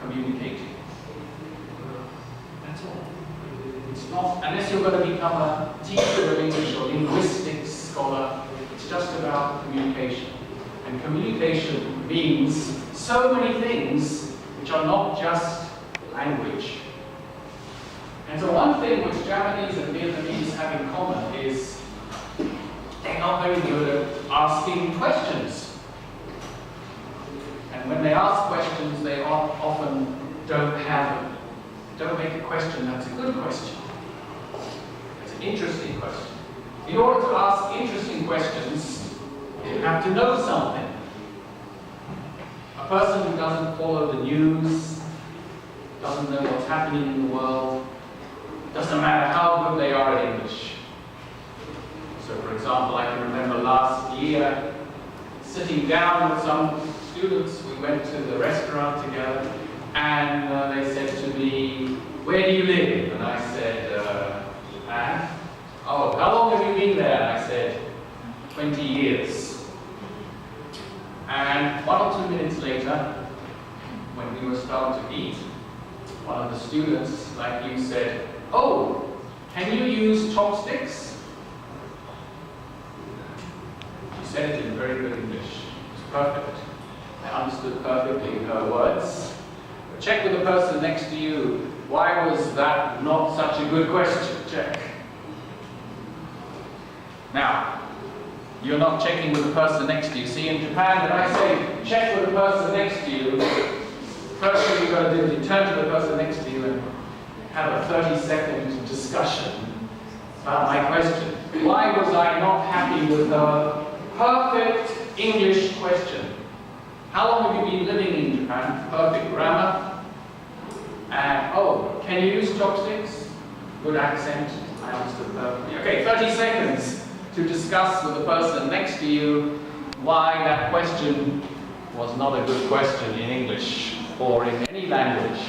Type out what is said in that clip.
communicating. That's all. It's not, unless you're going to become a teacher of English or linguistics scholar, it's just about communication. And communication means so many things which are not just language. And so one thing which Japanese and Vietnamese have in common is they're not very good at asking questions. And when they ask questions, they often don't make a question that's a good question. It's an interesting question. In order to ask interesting questions, you have to know something. A person who doesn't follow the news, doesn't know what's happening in the world, doesn't matter how good they are at English. So, for example, I can remember last year sitting down with some students. We went to the restaurant together, and they said to me, "Where do you live?" And I said, "Japan." "Oh, how long have you been there?" And I said, 20 years. And 1 or 2 minutes later, when we were starting to eat, one of the students, like you, said, "Oh, can you use chopsticks?" She said it in very good English. It was perfect. I understood perfectly her words. But check with the person next to you. Why was that not such a good question? Check. Now, you're not checking with the person next to you. See, in Japan, when I say check with the person next to you, first thing you've got to do is you turn to the person next to you and have a 30-second discussion about my question. Why was I not happy with her perfect English question? How long have you been living in Japan? Perfect grammar. And, oh, can you use chopsticks? Good accent. I understood perfectly. Okay, 30 seconds to discuss with the person next to you why that question was not a good question in English or in any language.